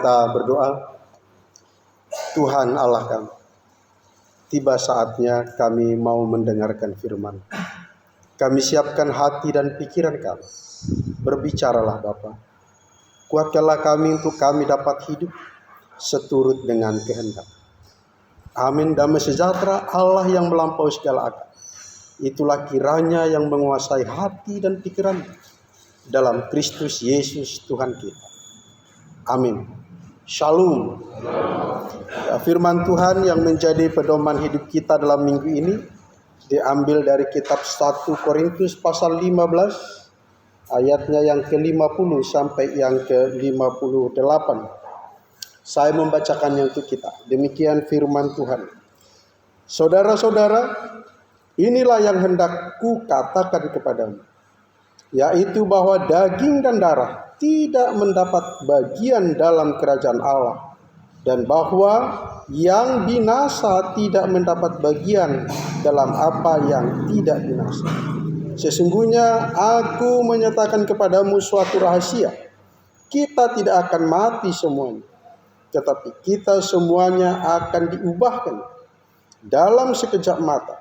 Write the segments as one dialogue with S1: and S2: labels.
S1: kita berdoa. Tuhan Allah kami, tiba saatnya kami mau mendengarkan firman. Kami siapkan hati dan pikiran kami. Berbicaralah Bapa. Kuatkanlah kami untuk kami dapat hidup seturut dengan kehendak. Amin. Damai sejahtera Allah yang melampaui segala akal, itulah kiranya yang menguasai hati dan pikiran dalam Kristus Yesus Tuhan kita. Amin. Shalom. Ya, firman Tuhan yang menjadi pedoman hidup kita dalam minggu ini diambil dari kitab 1 Korintus pasal 15 ayatnya yang ke-50 sampai yang ke-58. Saya membacakannya untuk kita. Demikian firman Tuhan. Saudara-saudara, inilah yang hendak ku katakan kepadamu, yaitu bahwa daging dan darah tidak mendapat bagian dalam kerajaan Allah, dan bahwa yang binasa tidak mendapat bagian dalam apa yang tidak binasa. Sesungguhnya aku menyatakan kepadamu suatu rahasia. Kita tidak akan mati semuanya, tetapi kita semuanya akan diubahkan dalam sekejap mata,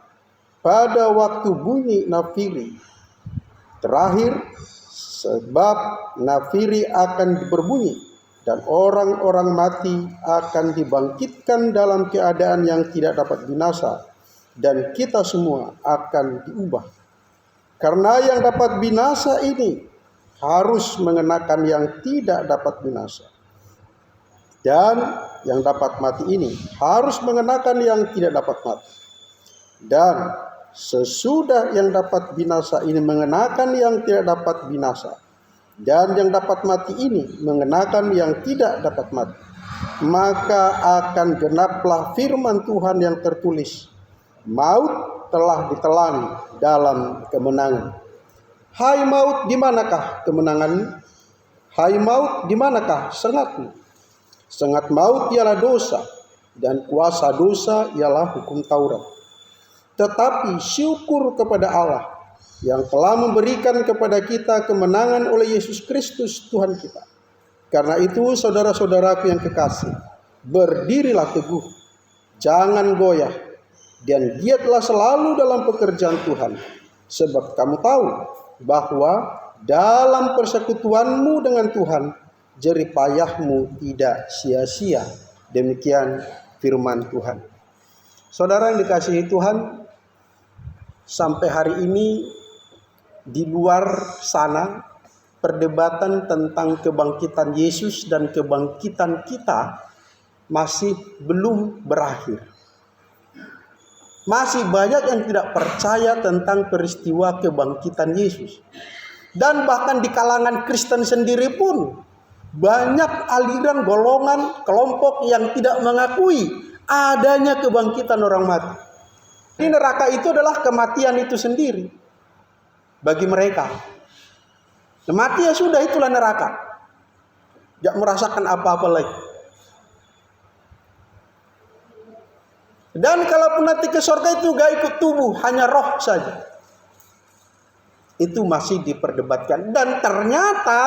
S1: pada waktu bunyi nafiri terakhir. Sebab nafiri akan berbunyi, dan orang-orang mati akan dibangkitkan dalam keadaan yang tidak dapat binasa, dan kita semua akan diubah. Karena yang dapat binasa ini harus mengenakan yang tidak dapat binasa, dan yang dapat mati ini harus mengenakan yang tidak dapat mati. Dan sesudah yang dapat binasa ini mengenakan yang tidak dapat binasa, dan yang dapat mati ini mengenakan yang tidak dapat mati, maka akan genaplah firman Tuhan yang tertulis, maut telah ditelan dalam kemenangan. Hai maut, di manakah kemenanganmu? Hai maut, di manakah sengatmu? Sengat maut ialah dosa, dan kuasa dosa ialah hukum Taurat. Tetapi syukur kepada Allah yang telah memberikan kepada kita kemenangan oleh Yesus Kristus Tuhan kita. Karena itu saudara-saudaraku yang kekasih, berdirilah teguh, jangan goyah, dan giatlah selalu dalam pekerjaan Tuhan. Sebab kamu tahu bahwa dalam persekutuanmu dengan Tuhan, jerih payahmu tidak sia-sia. Demikian firman Tuhan. Saudara yang dikasihi Tuhan, sampai hari ini di luar sana perdebatan tentang kebangkitan Yesus dan kebangkitan kita masih belum berakhir. Masih banyak yang tidak percaya tentang peristiwa kebangkitan Yesus. Dan bahkan di kalangan Kristen sendiri pun banyak aliran, golongan, kelompok yang tidak mengakui adanya kebangkitan orang mati. Di neraka itu adalah kematian itu sendiri bagi mereka. Mati ya sudah, itulah neraka. Tidak merasakan apa-apa lagi. Dan kalaupun nanti ke surga itu gak ikut tubuh, hanya roh saja. Itu masih diperdebatkan. Dan ternyata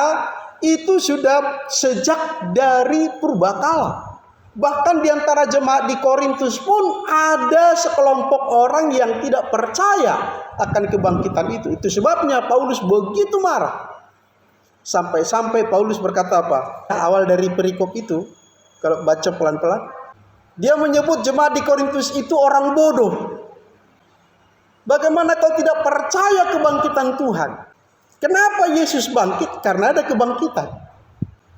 S1: itu sudah sejak dari purbakala. Bahkan di antara jemaat di Korintus pun ada sekelompok orang yang tidak percaya akan kebangkitan itu. Itu sebabnya Paulus begitu marah. Sampai-sampai Paulus berkata apa? Awal dari perikop itu, kalau baca pelan-pelan, dia menyebut jemaat di Korintus itu orang bodoh. Bagaimana kau tidak percaya kebangkitan Tuhan? Kenapa Yesus bangkit? Karena ada kebangkitan.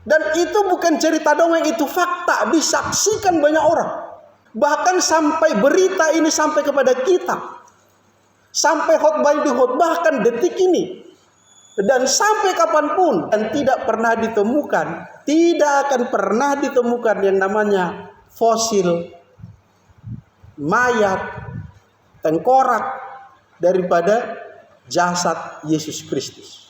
S1: Dan itu bukan cerita dongeng, itu fakta, disaksikan banyak orang. Bahkan sampai berita ini sampai kepada kita. Sampai bahkan detik ini. Dan sampai kapanpun. Dan tidak pernah ditemukan, tidak akan pernah ditemukan yang namanya fosil, mayat, tengkorak daripada jasad Yesus Kristus.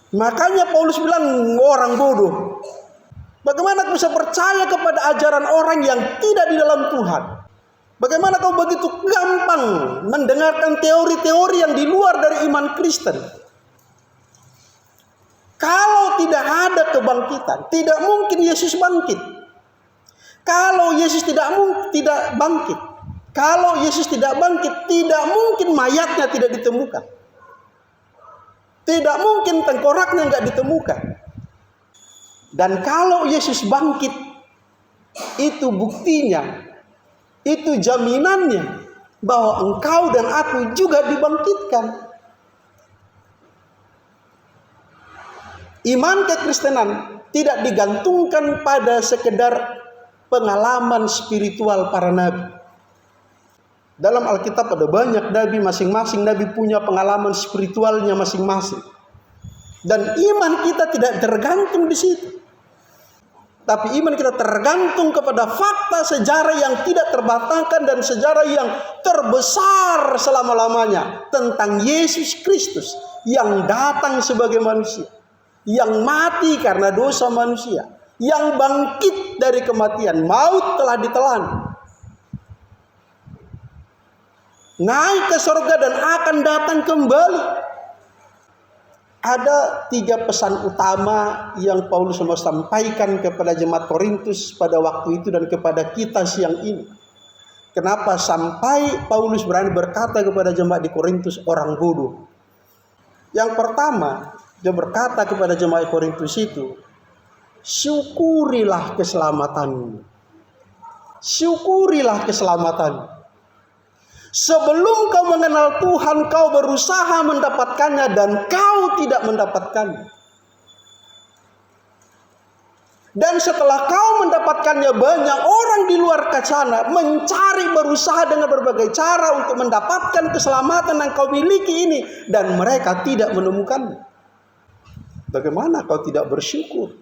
S1: Makanya Paulus bilang orang bodoh. Bagaimana kau bisa percaya kepada ajaran orang yang tidak di dalam Tuhan? Bagaimana kau begitu gampang mendengarkan teori-teori yang di luar dari iman Kristen? Kalau tidak ada kebangkitan, tidak mungkin Yesus bangkit. Kalau Yesus tidak bangkit, kalau Yesus tidak bangkit, tidak mungkin mayatnya tidak ditemukan. Tidak mungkin tengkoraknya nggak ditemukan. Dan kalau Yesus bangkit, itu buktinya, itu jaminannya bahwa engkau dan aku juga dibangkitkan. Iman kekristenan tidak digantungkan pada sekedar pengalaman spiritual para nabi. Dalam Alkitab ada banyak nabi, masing-masing nabi punya pengalaman spiritualnya masing-masing. Dan iman kita tidak tergantung di situ. Tapi iman kita tergantung kepada fakta sejarah yang tidak terbatalkan dan sejarah yang terbesar selama-lamanya tentang Yesus Kristus yang datang sebagai manusia, yang mati karena dosa manusia, yang bangkit dari kematian, maut telah ditelan, naik ke surga dan akan datang kembali. Ada 3 pesan utama yang Paulus mau sampaikan kepada jemaat Korintus pada waktu itu dan kepada kita siang ini. Kenapa sampai Paulus berani berkata kepada jemaat di Korintus orang bodoh? Yang pertama, dia berkata kepada jemaat Korintus itu, syukurilah keselamatanmu. Syukurilah keselamatanmu. Sebelum kau mengenal Tuhan, kau berusaha mendapatkannya dan kau tidak mendapatkannya. Dan setelah kau mendapatkannya, banyak orang di luar sana mencari, berusaha dengan berbagai cara untuk mendapatkan keselamatan yang kau miliki ini, dan mereka tidak menemukannya. Bagaimana kau tidak bersyukur?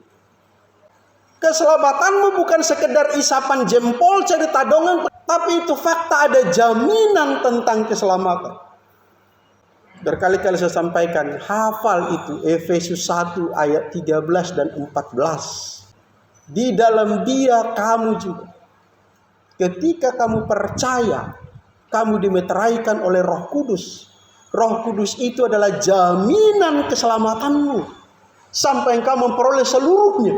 S1: Keselamatanmu bukan sekedar isapan jempol cerita dongeng, tapi itu fakta, ada jaminan tentang keselamatan. Berkali-kali saya sampaikan, hafal itu Efesus 1 ayat 13 dan 14. Di dalam Dia kamu juga, ketika kamu percaya, kamu dimeteraikan oleh Roh Kudus. Roh Kudus itu adalah jaminan keselamatanmu sampai engkau memperoleh seluruhnya.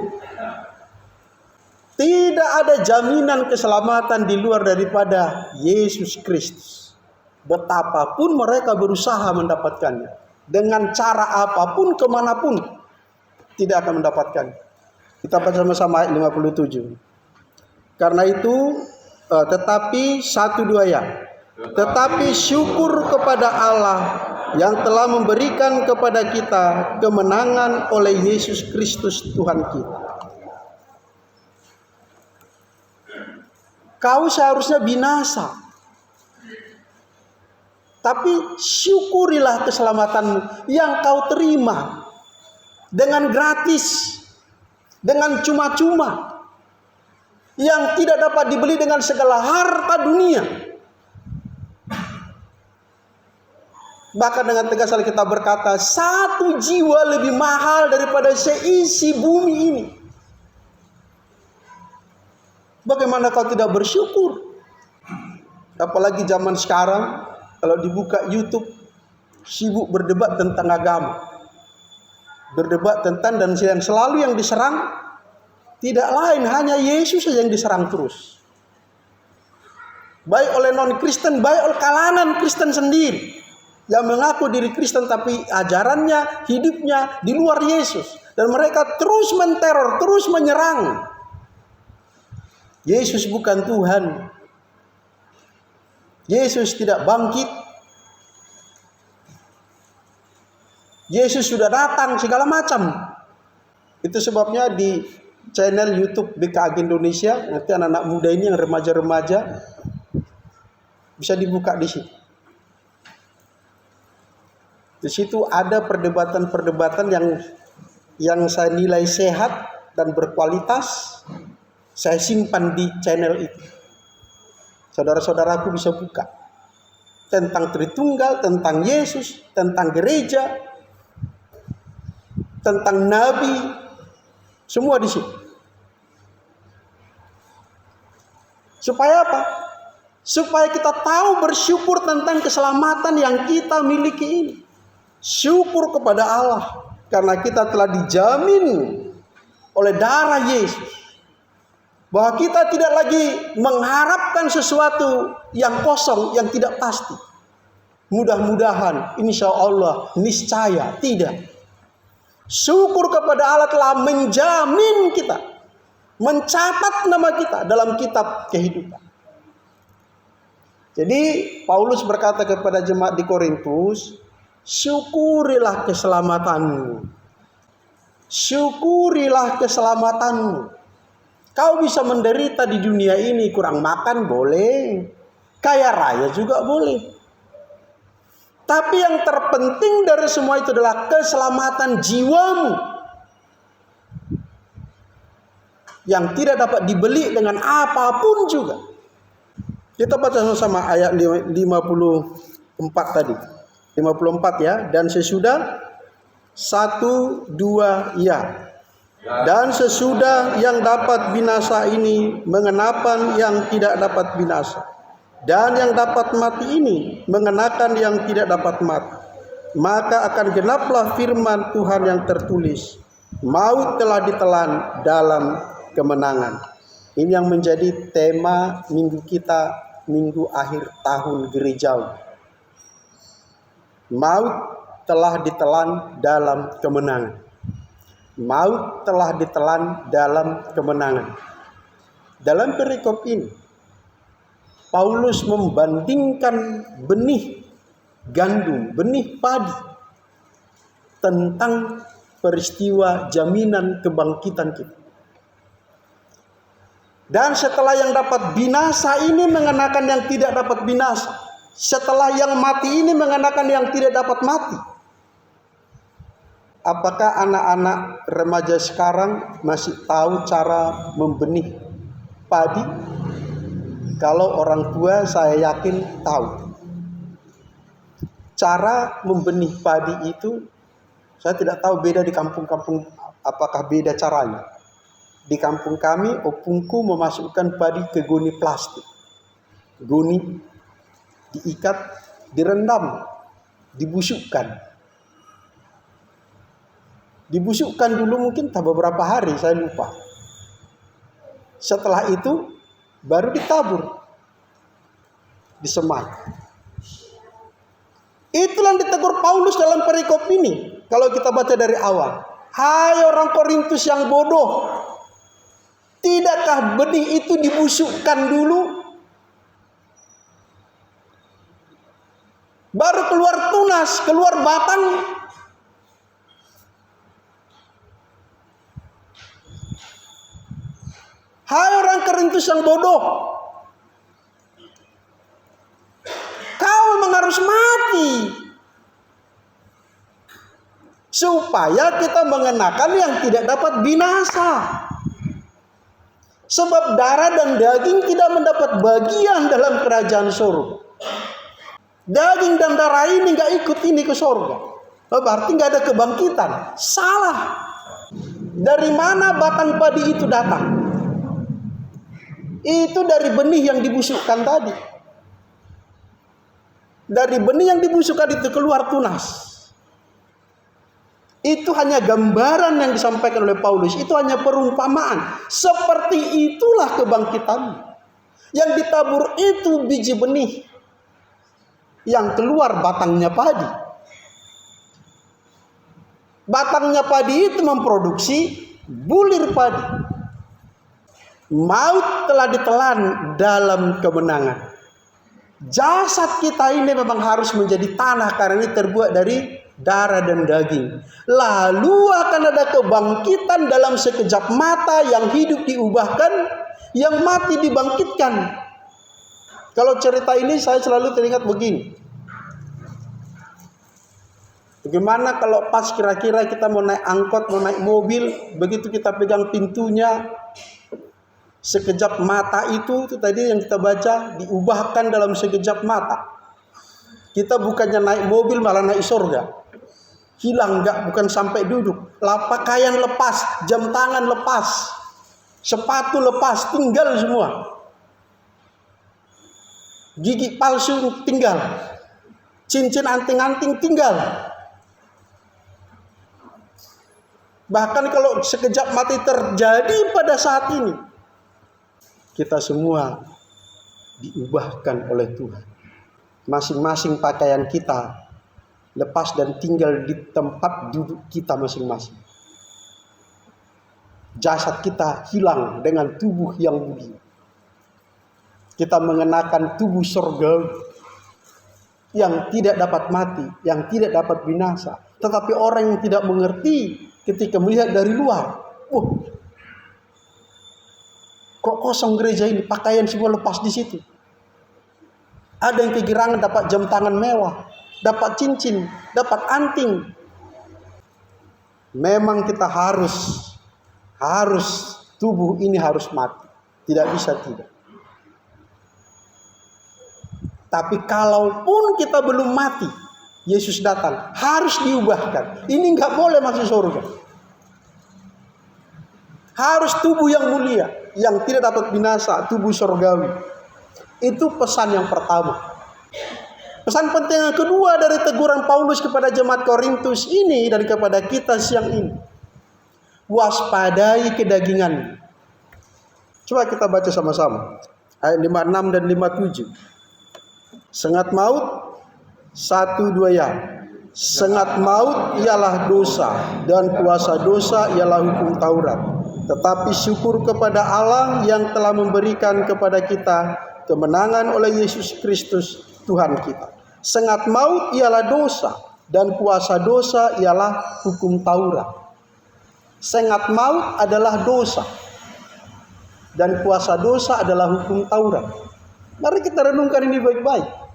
S1: Tidak ada jaminan keselamatan di luar daripada Yesus Kristus. Betapapun mereka berusaha mendapatkannya, dengan cara apapun, kemanapun, tidak akan mendapatkannya. Kita baca sama-sama ayat 57. Karena itu, tetapi 1-2 ya. Tetapi syukur kepada Allah yang telah memberikan kepada kita kemenangan oleh Yesus Kristus Tuhan kita. Kau seharusnya binasa, tapi syukurilah keselamatanmu yang kau terima dengan gratis, dengan cuma-cuma, yang tidak dapat dibeli dengan segala harta dunia. Bahkan dengan tegas kita berkata, 1 jiwa lebih mahal daripada seisi bumi ini. Bagaimana kau tidak bersyukur? Apalagi zaman sekarang, kalau dibuka YouTube, sibuk berdebat tentang agama. Berdebat tentang, dan yang selalu yang diserang, tidak lain hanya Yesus saja yang diserang terus. Baik oleh non-Kristen, baik oleh kalangan Kristen sendiri. Yang mengaku diri Kristen tapi ajarannya, hidupnya di luar Yesus. Dan mereka terus menteror, terus menyerang. Yesus bukan Tuhan. Yesus tidak bangkit. Yesus sudah datang, segala macam. Itu sebabnya di channel YouTube BKAG Indonesia, nanti anak-anak muda ini yang remaja-remaja bisa dibuka di situ. Di situ ada perdebatan-perdebatan yang saya nilai sehat dan berkualitas. Saya simpan di channel itu. Saudara-saudaraku bisa buka. Tentang Tritunggal, tentang Yesus, tentang gereja, tentang nabi. Semua di situ. Supaya apa? Supaya kita tahu bersyukur tentang keselamatan yang kita miliki ini. Syukur kepada Allah. Karena kita telah dijamin oleh darah Yesus bahwa kita tidak lagi mengharapkan sesuatu yang kosong, yang tidak pasti. Mudah-mudahan, insya Allah, niscaya, tidak. Syukur kepada Allah telah menjamin kita, mencatat nama kita dalam kitab kehidupan. Jadi Paulus berkata kepada jemaat di Korintus, syukurilah keselamatanmu. Syukurilah keselamatanmu. Kau bisa menderita di dunia ini, kurang makan boleh, kaya raya juga boleh. Tapi yang terpenting dari semua itu adalah keselamatan jiwamu, yang tidak dapat dibeli dengan apapun juga. Kita baca sama-sama ayat 54 tadi. 54 ya. Dan sesudah 1, 2 ya. Dan sesudah yang dapat binasa ini mengenakan yang tidak dapat binasa. Dan yang dapat mati ini mengenakan yang tidak dapat mati. Maka akan genaplah firman Tuhan yang tertulis, maut telah ditelan dalam kemenangan. Ini yang menjadi tema minggu kita, minggu akhir tahun gerejawi. Maut telah ditelan dalam kemenangan. Maut telah ditelan dalam kemenangan. Dalam perikop ini Paulus membandingkan benih gandum, benih padi, tentang peristiwa jaminan kebangkitan kita. Dan setelah yang dapat binasa ini mengenakan yang tidak dapat binasa. Setelah yang mati ini mengenakan yang tidak dapat mati. Apakah anak-anak remaja sekarang masih tahu cara membenih padi? Kalau orang tua saya yakin tahu. Cara membenih padi itu saya tidak tahu beda di kampung-kampung, apakah beda caranya. Di kampung kami opungku memasukkan padi ke goni plastik. Goni diikat, direndam, dibusukkan. Dibusukkan dulu mungkin beberapa hari, saya lupa. Setelah itu baru ditabur, disemai. Itulah yang ditegur Paulus dalam perikop ini. Kalau kita baca dari awal, hai orang Korintus yang bodoh, tidakkah benih itu dibusukkan dulu, baru keluar tunas, keluar batang? Hai orang Korintus yang bodoh, kau memang harus mati supaya kita mengenakan yang tidak dapat binasa. Sebab darah dan daging tidak mendapat bagian dalam kerajaan surga. Daging dan darah ini gak ikut ini ke surga. Berarti gak ada kebangkitan. Salah. Dari mana batang padi itu datang? Itu dari benih yang dibusukkan tadi. Dari benih yang dibusukkan itu keluar tunas. Itu hanya gambaran yang disampaikan oleh Paulus. Itu hanya perumpamaan. Seperti itulah kebangkitan. Yang ditabur itu biji benih. Yang keluar batangnya padi. Batangnya padi itu memproduksi bulir padi. Maut telah ditelan dalam kemenangan. Jasad kita ini memang harus menjadi tanah karena ini terbuat dari darah dan daging. Lalu akan ada kebangkitan dalam sekejap mata, yang hidup diubahkan, yang mati dibangkitkan. Kalau cerita ini saya selalu teringat begini. Bagaimana kalau pas kira-kira kita mau naik angkot, mau naik mobil, begitu kita pegang pintunya, sekejap mata itu tadi yang kita baca, diubahkan dalam sekejap mata. Kita bukannya naik mobil malah naik surga. Hilang enggak, bukan sampai duduk. Pakaian lepas, jam tangan lepas, sepatu lepas, tinggal semua. Gigi palsu tinggal. Cincin anting-anting tinggal. Bahkan kalau sekejap mati terjadi pada saat ini, kita semua diubahkan oleh Tuhan. Masing-masing pakaian kita lepas dan tinggal di tempat duduk kita masing-masing. Jasad kita hilang dengan tubuh yang mulia. Kita mengenakan tubuh surgawi yang tidak dapat mati, yang tidak dapat binasa. Tetapi orang yang tidak mengerti ketika melihat dari luar, kok kosong gereja ini, pakaian semua lepas di situ. Ada yang kegirangan dapat jam tangan mewah, dapat cincin, dapat anting. Memang kita harus tubuh ini harus mati. Tidak bisa tidak. Tapi kalaupun kita belum mati, Yesus datang, harus diubahkan. Ini nggak boleh masuk surga. Harus tubuh yang mulia, yang tidak dapat binasa, tubuh surgawi. Itu pesan yang pertama. Pesan penting yang kedua dari teguran Paulus kepada jemaat Korintus ini dan kepada kita siang ini. Waspadai kedagingan. Coba kita baca sama-sama. Ayat 56 dan 57. Sengat maut, 1-2 ya. Sengat maut ialah dosa, dan kuasa dosa ialah hukum Taurat. Tetapi syukur kepada Allah yang telah memberikan kepada kita kemenangan oleh Yesus Kristus Tuhan kita. Sengat maut ialah dosa, dan kuasa dosa ialah hukum Taurat. Sengat maut adalah dosa, dan kuasa dosa adalah hukum Taurat. Mari kita renungkan ini baik-baik.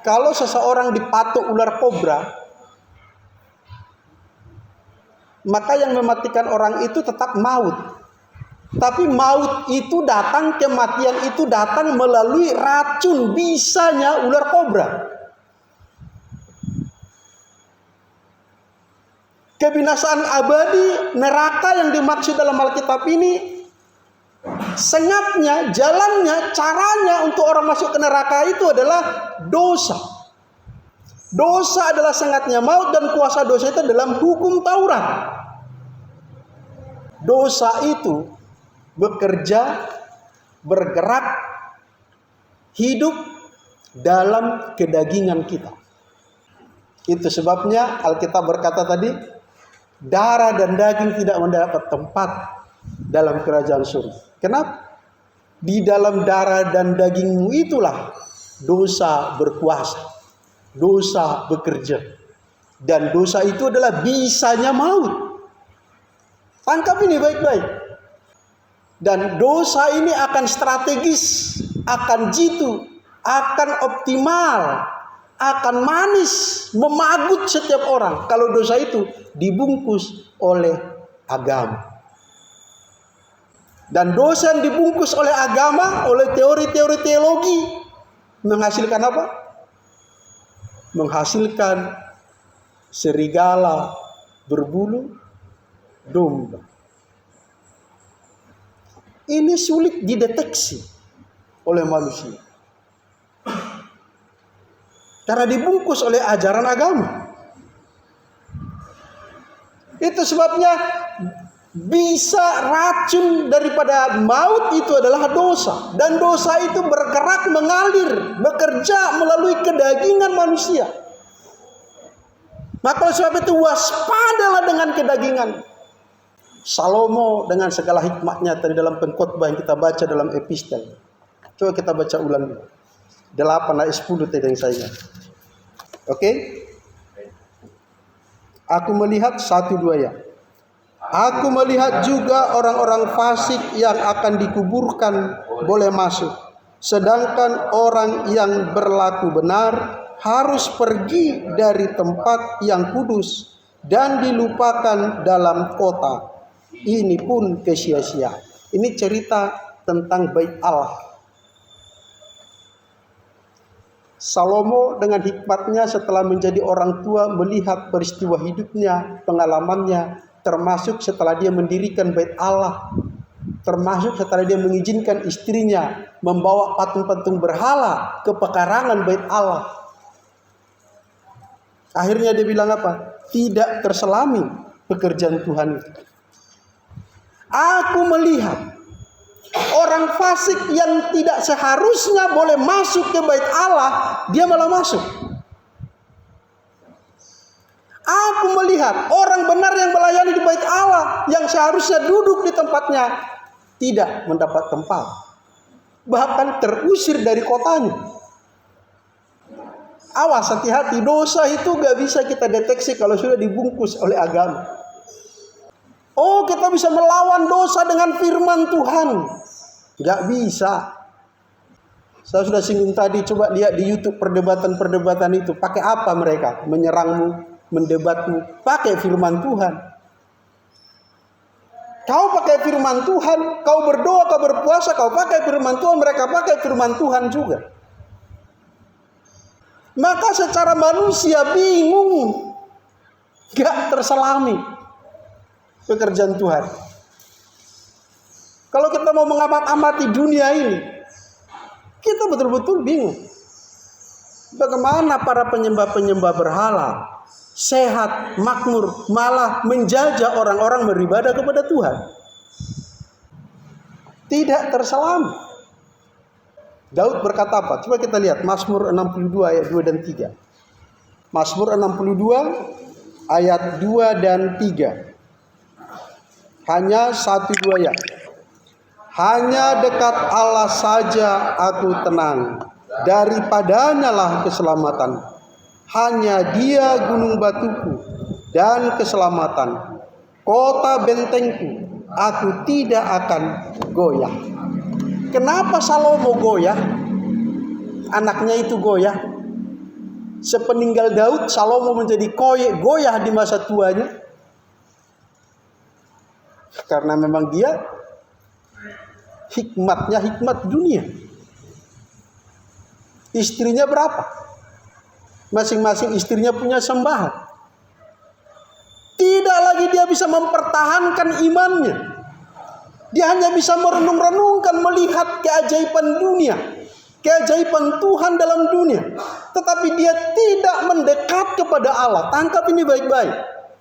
S1: Kalau seseorang dipatuk ular kobra, maka yang mematikan orang itu tetap maut. Tapi maut itu datang, kematian itu datang melalui racun bisanya ular kobra. Kebinasaan abadi, neraka yang dimaksud dalam Alkitab ini, sengatnya, jalannya, caranya untuk orang masuk ke neraka itu adalah dosa. Dosa adalah sengatnya maut, dan kuasa dosa itu dalam hukum Taurat. Dosa itu bekerja, bergerak, hidup dalam kedagingan kita. Itu sebabnya Alkitab berkata tadi, darah dan daging tidak mendapat tempat dalam kerajaan surga. Kenapa? Di dalam darah dan dagingmu itulah dosa berkuasa, dosa bekerja, dan dosa itu adalah bisanya maut. Tangkap ini baik-baik. Dan dosa ini akan strategis, akan jitu, akan optimal, akan manis, memagut setiap orang kalau dosa itu dibungkus oleh agama. Dan dosa yang dibungkus oleh agama, oleh teori-teori teologi, menghasilkan apa? Menghasilkan serigala berbulu domba. Ini sulit dideteksi oleh manusia, karena dibungkus oleh ajaran agama. Itu sebabnya bisa racun daripada maut itu adalah dosa. Dan dosa itu bergerak, mengalir, bekerja melalui kedagingan manusia. Maka sebab itu waspadalah dengan kedagingan. Salomo dengan segala hikmatnya tadi dalam pengkhotbah yang kita baca dalam epistel. Coba kita baca ulang 8 ayat 10 tadi yang saya ingat. Oke? Aku melihat 1-2 ya. Aku melihat juga orang-orang fasik yang akan dikuburkan boleh masuk. Sedangkan orang yang berlaku benar harus pergi dari tempat yang kudus dan dilupakan dalam kota. Ini pun kesia-sia. Ini cerita tentang bait Allah. Salomo dengan hikmatnya setelah menjadi orang tua melihat peristiwa hidupnya, pengalamannya, termasuk setelah dia mendirikan bait Allah, termasuk setelah dia mengizinkan istrinya membawa patung-patung berhala ke pekarangan bait Allah. Akhirnya dia bilang apa? Tidak terselami pekerjaan Tuhan itu. Aku melihat orang fasik yang tidak seharusnya boleh masuk ke bait Allah, dia malah masuk. Aku melihat orang benar yang melayani di bait Allah, yang seharusnya duduk di tempatnya, tidak mendapat tempat. Bahkan terusir dari kotanya. Awas, hati-hati, dosa itu gak bisa kita deteksi kalau sudah dibungkus oleh agama. Oh, kita bisa melawan dosa dengan firman Tuhan. Gak bisa. Saya sudah singgung tadi, coba lihat di YouTube perdebatan-perdebatan itu. Pakai apa mereka? Menyerangmu, mendebatmu. Pakai firman Tuhan. Kau pakai firman Tuhan, kau berdoa, kau berpuasa, kau pakai firman Tuhan, mereka pakai firman Tuhan juga. Maka secara manusia bingung, gak terselami pekerjaan Tuhan. Kalau kita mau mengamati dunia ini, kita betul-betul bingung. Bagaimana para penyembah-penyembah berhala sehat, makmur, malah menjajah orang-orang beribadah kepada Tuhan. Tidak terselami. Daud berkata apa? Coba kita lihat Mazmur 62 ayat 2 dan 3. Mazmur 62 ayat 2 dan 3. Hanya 1-2 ayat. Hanya dekat Allah saja aku tenang, daripadanya lah keselamatan. Hanya Dia gunung batuku dan keselamatan, kota bentengku, aku tidak akan goyah. Kenapa Salomo goyah? Anaknya itu goyah. Sepeninggal Daud, Salomo menjadi goyah di masa tuanya. Karena memang dia hikmatnya hikmat dunia. Istrinya berapa? Masing-masing istrinya punya sembahan. Tidak lagi dia bisa mempertahankan imannya. Dia hanya bisa merenung-renungkan, melihat keajaiban dunia, keajaiban Tuhan dalam dunia. Tetapi dia tidak mendekat kepada Allah. Tangkap ini baik-baik.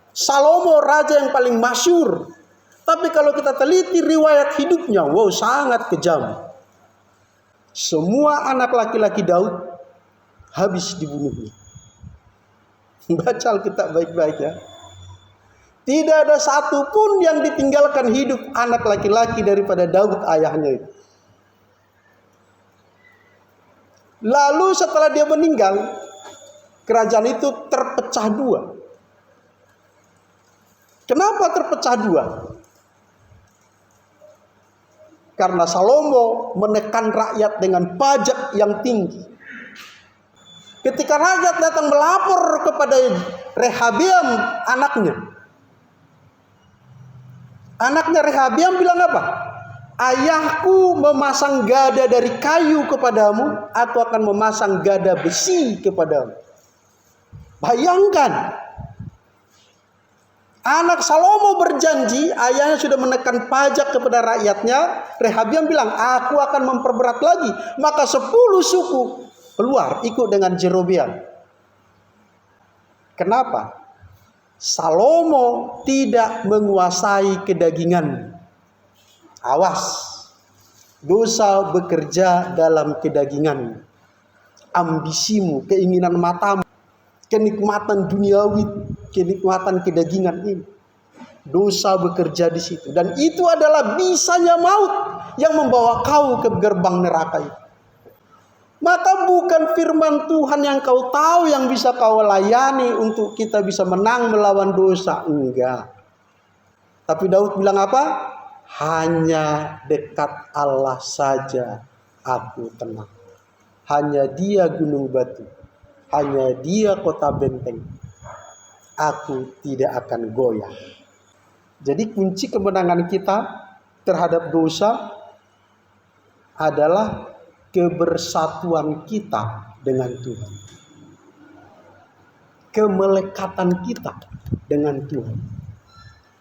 S1: Salomo raja yang paling masyhur. Tapi kalau kita teliti riwayat hidupnya, wow, sangat kejam. Semua anak laki-laki Daud habis dibunuhnya. Baca Alkitab baik-baik ya. Tidak ada satu pun yang ditinggalkan hidup anak laki-laki daripada Daud ayahnya itu. Lalu setelah dia meninggal, kerajaan itu terpecah dua. Kenapa terpecah dua? Karena Salomo menekan rakyat dengan pajak yang tinggi. Ketika rakyat datang melapor kepada Rehabeam anaknya Rehabeam bilang apa? Ayahku memasang gada dari kayu kepadamu, aku akan memasang gada besi kepadamu. Bayangkan, anak Salomo berjanji, ayahnya sudah menekan pajak kepada rakyatnya. Rehabeam bilang, aku akan memperberat lagi. Maka 10 suku keluar ikut dengan Jerobeam. Kenapa? Salomo tidak menguasai kedagingan. Awas, dosa bekerja dalam kedagingan. Ambisimu, keinginan matamu, kenikmatan duniawi, kenikmatan kedagingan ini. Dosa bekerja di situ. Dan itu adalah bisanya maut yang membawa kau ke gerbang neraka itu. Maka bukan firman Tuhan yang kau tahu yang bisa kau layani untuk kita bisa menang melawan dosa. Enggak. Tapi Daud bilang apa? Hanya dekat Allah saja aku tenang. Hanya Dia gunung batu. Hanya Dia kota benteng. Aku tidak akan goyah. Jadi kunci kemenangan kita terhadap dosa adalah kebersatuan kita dengan Tuhan. Kemelekatan kita dengan Tuhan.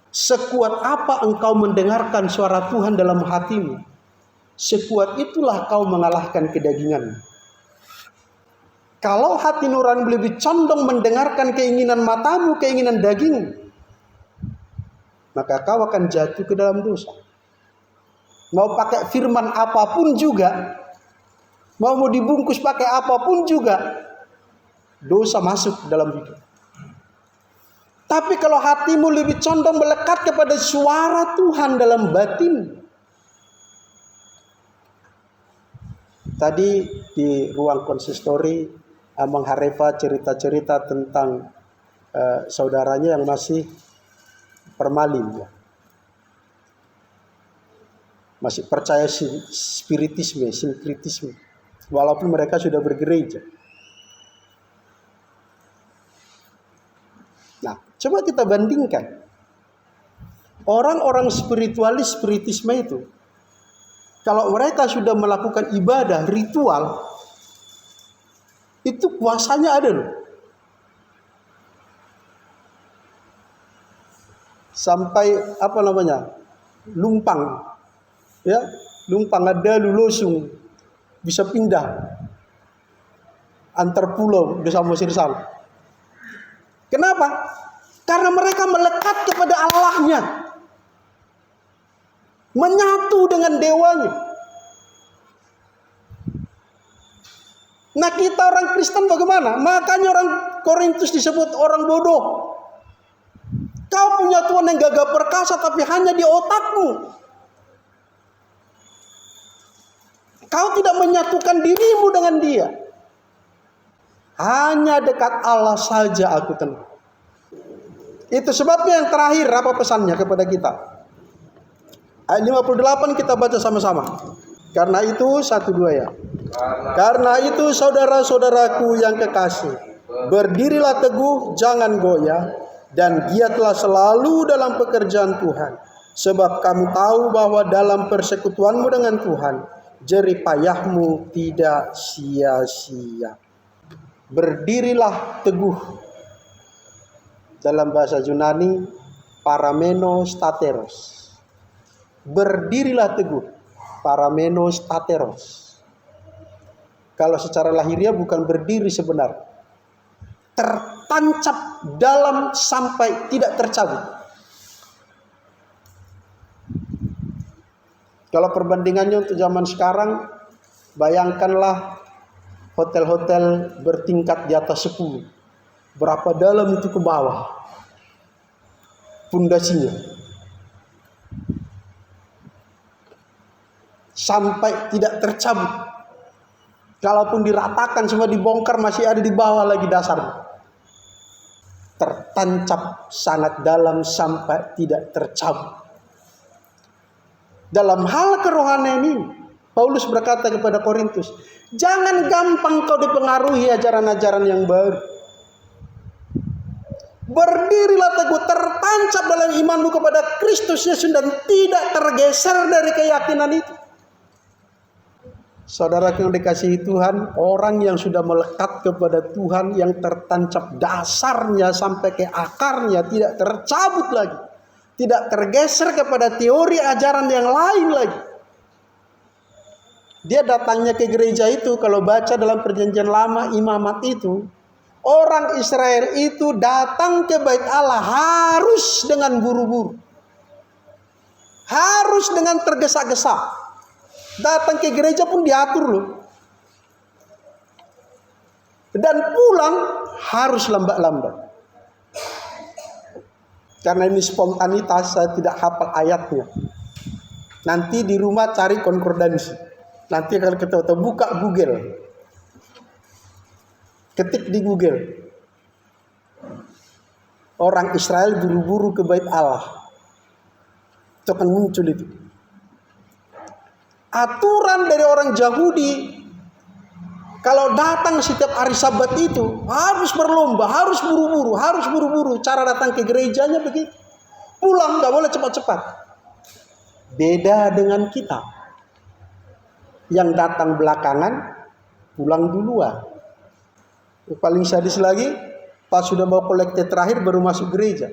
S1: Sekuat apa engkau mendengarkan suara Tuhan dalam hatimu, sekuat itulah kau mengalahkan kedagingan. Kalau hati nurani lebih condong mendengarkan keinginan matamu, keinginan daging, maka kau akan jatuh ke dalam dosa. Mau pakai firman apapun juga, mau dibungkus pakai apapun juga, dosa masuk dalam hidup. Tapi kalau hatimu lebih condong melekat kepada suara Tuhan dalam batin. Tadi di ruang konsistori, Amang Harefa cerita-cerita tentang saudaranya yang masih permalin, ya. Masih percaya spiritisme, sinkritisme, walaupun mereka sudah bergereja. Nah, coba kita bandingkan. Orang-orang spiritisme itu, kalau mereka sudah melakukan ibadah, ritual, itu kuasanya ada loh. Sampai lumpang. Ya, lumpang ada lulusung. Bisa pindah antar pulau di samosir sana. Kenapa? Karena mereka melekat kepada Allahnya. Menyatu dengan dewanya. Nah, kita orang Kristen bagaimana? Makanya orang Korintus disebut orang bodoh. Kau punya Tuhan yang gagah perkasa tapi hanya di otakmu. Kau tidak menyatukan dirimu dengan Dia. Hanya dekat Allah saja aku tenang. Itu sebabnya yang terakhir apa pesannya kepada kita? Ayat 58 kita baca sama-sama. Karena itu 1-2 ya. Karena itu saudara-saudaraku yang kekasih, berdirilah teguh, jangan goyah, dan giatlah selalu dalam pekerjaan Tuhan. Sebab kamu tahu bahwa dalam persekutuanmu dengan Tuhan, jerih payahmu tidak sia-sia. Berdirilah teguh. Dalam bahasa Yunani, parameno stateros. Berdirilah teguh, parameno stateros. Kalau secara lahiriah bukan berdiri sebenar, tertancap dalam sampai tidak tercabut. Kalau perbandingannya untuk zaman sekarang, bayangkanlah hotel-hotel bertingkat di atas 10. Berapa dalam itu ke bawah pondasinya. Sampai tidak tercabut. Kalaupun diratakan semua dibongkar masih ada di bawah lagi dasarnya. Tertancap sangat dalam sampai tidak tercabut. Dalam hal kerohanian ini, Paulus berkata kepada Korintus, jangan gampang kau dipengaruhi ajaran-ajaran yang baru. Berdirilah teguh, tertancap dalam imanmu kepada Kristus Yesus dan tidak tergeser dari keyakinan itu. Saudara yang dikasihi Tuhan, orang yang sudah melekat kepada Tuhan, yang tertancap dasarnya sampai ke akarnya, tidak tercabut lagi, tidak tergeser kepada teori ajaran yang lain lagi. Dia datangnya ke gereja itu, kalau baca dalam perjanjian lama imamat itu, orang Israel itu datang ke bait Allah harus dengan buru-buru, harus dengan tergesa-gesa. Datang ke gereja pun diatur loh. Dan pulang harus lambat-lambat. Karena ini spontanitas, saya tidak hafal ayatnya. Nanti di rumah cari konkordansi. Nanti kalau kita buka Google, ketik di Google, orang Israel buru-buru ke bait Allah, itu akan muncul itu. Aturan dari orang Yahudi, kalau datang setiap hari Sabat itu harus berlomba, harus buru-buru. Cara datang ke gerejanya begitu. Pulang nggak boleh cepat-cepat. Beda dengan kita, yang datang belakangan, pulang duluan. Paling sadis lagi, pas sudah mau kolekte terakhir baru masuk gereja.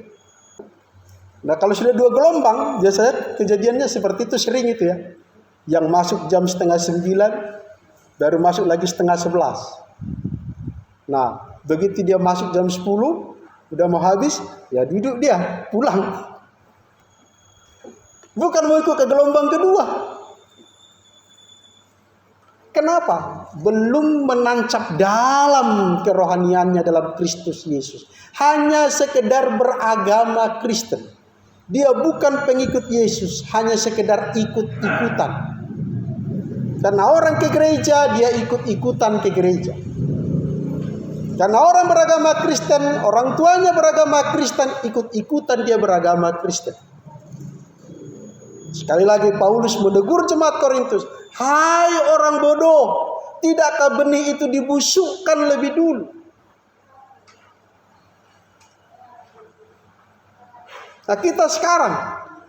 S1: Nah kalau sudah 2 gelombang, biasanya kejadiannya seperti itu, sering itu ya. Yang masuk jam 8:30, baru masuk lagi 10:30. Nah, begitu dia masuk jam 10, udah mau habis, ya duduk dia, pulang. Bukan mau ikut ke gelombang kedua. Kenapa? Belum menancap dalam kerohaniannya dalam Kristus Yesus. Hanya sekedar beragama Kristen. Dia bukan pengikut Yesus, hanya sekedar ikut-ikutan. Karena orang ke gereja, dia ikut-ikutan ke gereja. Karena orang beragama Kristen, orang tuanya beragama Kristen, ikut-ikutan dia beragama Kristen. Sekali lagi Paulus menegur jemaat Korintus, hai orang bodoh, tidakkah benih itu dibusukkan lebih dulu? Nah, kita sekarang,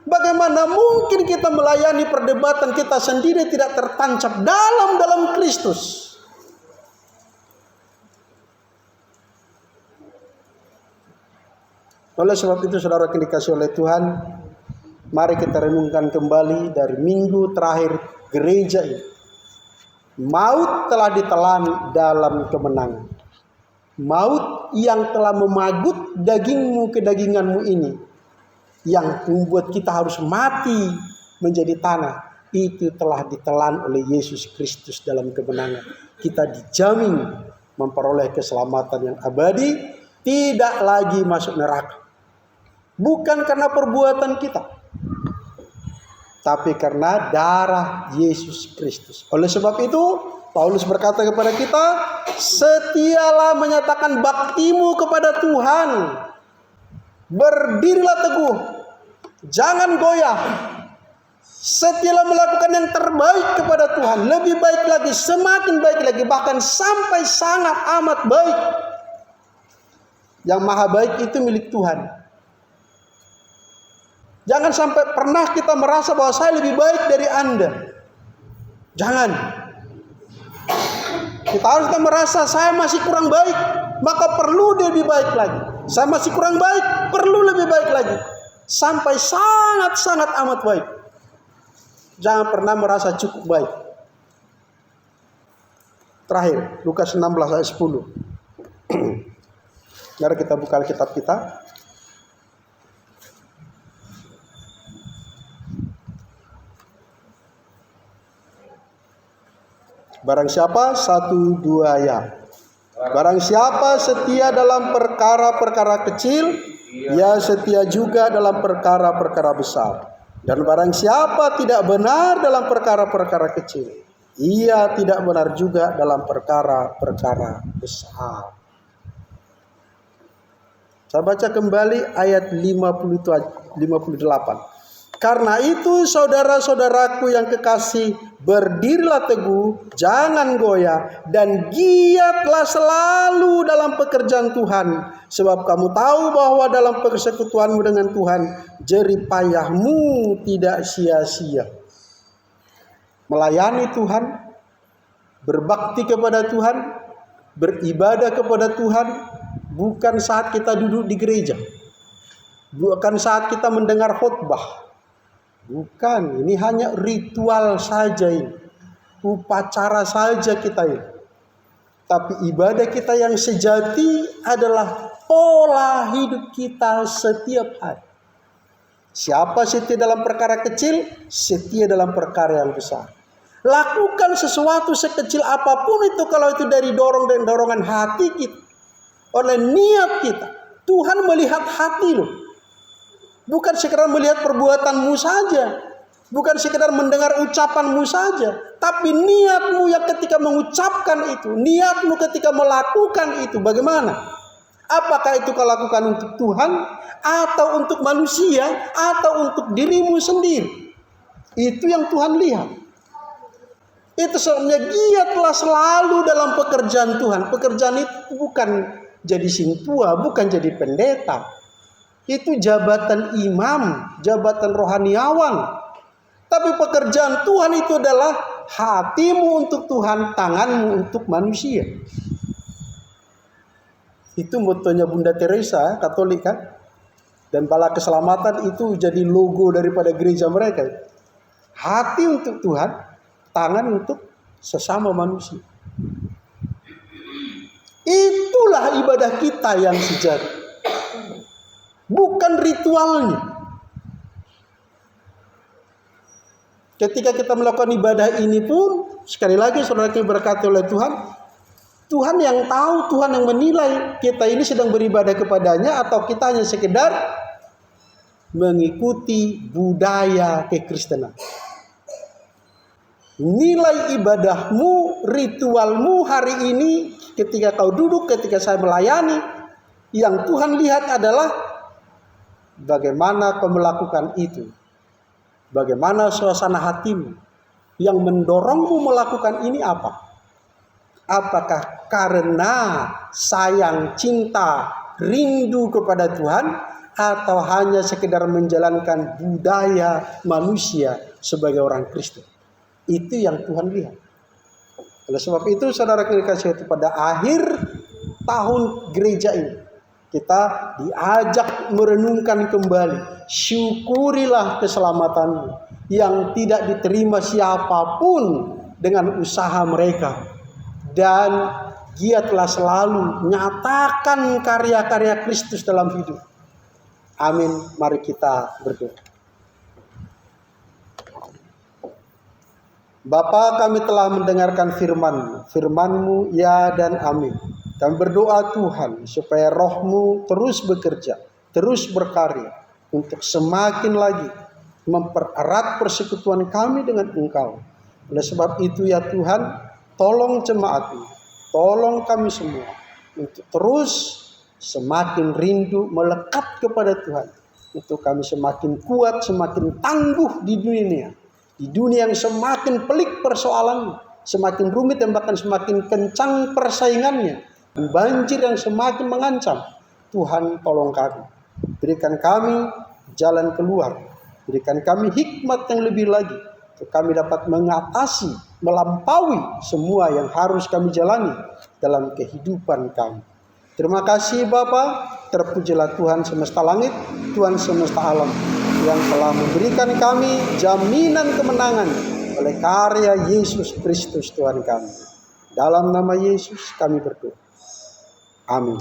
S1: bagaimana mungkin kita melayani perdebatan kita sendiri tidak tertancap dalam Kristus? Oleh sebab itu, saudara yang dikasihi oleh Tuhan, mari kita renungkan kembali dari minggu terakhir gereja ini. Maut telah ditelan dalam kemenangan. Maut yang telah memagut dagingmu kedaginganmu ini, yang membuat kita harus mati menjadi tanah, itu telah ditelan oleh Yesus Kristus dalam kemenangan. Kita dijamin memperoleh keselamatan yang abadi, tidak lagi masuk neraka. Bukan karena perbuatan kita, tapi karena darah Yesus Kristus. Oleh sebab itu, Paulus berkata kepada kita, setialah menyatakan baktimu kepada Tuhan. Berdirilah teguh, jangan goyah. Setialah melakukan yang terbaik kepada Tuhan. Lebih baik lagi, semakin baik lagi, bahkan sampai sangat amat baik. Yang maha baik itu milik Tuhan. Jangan sampai pernah kita merasa bahwa saya lebih baik dari Anda. Jangan. Kita harus merasa saya masih kurang baik, maka perlu lebih baik lagi. Saya masih kurang baik, perlu lebih baik lagi. Sampai sangat-sangat amat baik. Jangan pernah merasa cukup baik. Terakhir, Lukas 16 ayat 10. Mari kita buka Alkitab kita. Barang siapa, 1, 2 ya. Barang siapa setia dalam perkara-perkara kecil, ia setia juga dalam perkara-perkara besar. Dan barang siapa tidak benar dalam perkara-perkara kecil, ia tidak benar juga dalam perkara-perkara besar. Saya baca kembali ayat 58. Karena itu saudara-saudaraku yang kekasih, berdirilah teguh, jangan goyah, dan giatlah selalu dalam pekerjaan Tuhan. Sebab kamu tahu bahwa dalam persekutuanmu dengan Tuhan, jerih payahmu tidak sia-sia. Melayani Tuhan, berbakti kepada Tuhan, beribadah kepada Tuhan, bukan saat kita duduk di gereja, bukan saat kita mendengar khotbah. Bukan, ini hanya ritual saja ini. Upacara saja kita ini. Tapi ibadah kita yang sejati adalah pola hidup kita setiap hari. Siapa setia dalam perkara kecil, setia dalam perkara yang besar. Lakukan sesuatu sekecil apapun itu, kalau itu dari dorongan hati kita, oleh niat kita. Tuhan melihat hati loh. Bukan sekedar melihat perbuatanmu saja. Bukan sekedar mendengar ucapanmu saja. Tapi niatmu yang ketika mengucapkan itu. Niatmu ketika melakukan itu. Bagaimana? Apakah itu kau lakukan untuk Tuhan? Atau untuk manusia? Atau untuk dirimu sendiri? Itu yang Tuhan lihat. Itu sebabnya giatlah selalu dalam pekerjaan Tuhan. Pekerjaan itu bukan jadi sintua. Bukan jadi pendeta. Itu jabatan imam, jabatan rohaniawan. Tapi pekerjaan Tuhan itu adalah hatimu untuk Tuhan, tanganmu untuk manusia. Itu motonya Bunda Teresa, Katolik kan? Dan bala keselamatan itu jadi logo daripada gereja mereka. Hati untuk Tuhan, tangan untuk sesama manusia. Itulah ibadah kita yang sejati, bukan ritualnya. Ketika kita melakukan ibadah ini pun, sekali lagi saudara diberkati oleh Tuhan, Tuhan yang tahu, Tuhan yang menilai kita ini sedang beribadah kepadanya atau kita hanya sekedar mengikuti budaya kekristenan. Nilai ibadahmu, ritualmu hari ini ketika kau duduk, ketika saya melayani, yang Tuhan lihat adalah bagaimana kau melakukan itu. Bagaimana suasana hatimu yang mendorongmu melakukan ini apa? Apakah karena sayang, cinta, rindu kepada Tuhan, atau hanya sekedar menjalankan budaya manusia sebagai orang Kristen? Itu yang Tuhan lihat. Oleh sebab itu saudara kekasih itu, pada akhir tahun gereja ini kita diajak merenungkan kembali, syukurilah keselamatanmu yang tidak diterima siapapun dengan usaha mereka, dan giatlah selalu nyatakan karya-karya Kristus dalam hidup. Amin. Mari kita berdoa. Bapa, kami telah mendengarkan firman-Mu. Firman-Mu ya dan amin. Kami berdoa Tuhan supaya Roh-Mu terus bekerja, terus berkarya untuk semakin lagi mempererat persekutuan kami dengan Engkau. Oleh sebab itu ya Tuhan, tolong jemaat-Mu, tolong kami semua untuk terus semakin rindu melekat kepada Tuhan, untuk kami semakin kuat, semakin tangguh di dunia. Di dunia yang semakin pelik persoalannya, semakin rumit dan bahkan semakin kencang persaingannya, banjir yang semakin mengancam. Tuhan tolong kami, berikan kami jalan keluar, berikan kami hikmat yang lebih lagi, untuk kami dapat mengatasi, melampaui semua yang harus kami jalani dalam kehidupan kami. Terima kasih Bapa, terpujilah Tuhan semesta langit, Tuhan semesta alam, yang telah memberikan kami jaminan kemenangan oleh karya Yesus Kristus Tuhan kami. Dalam nama Yesus kami berdoa. Amin.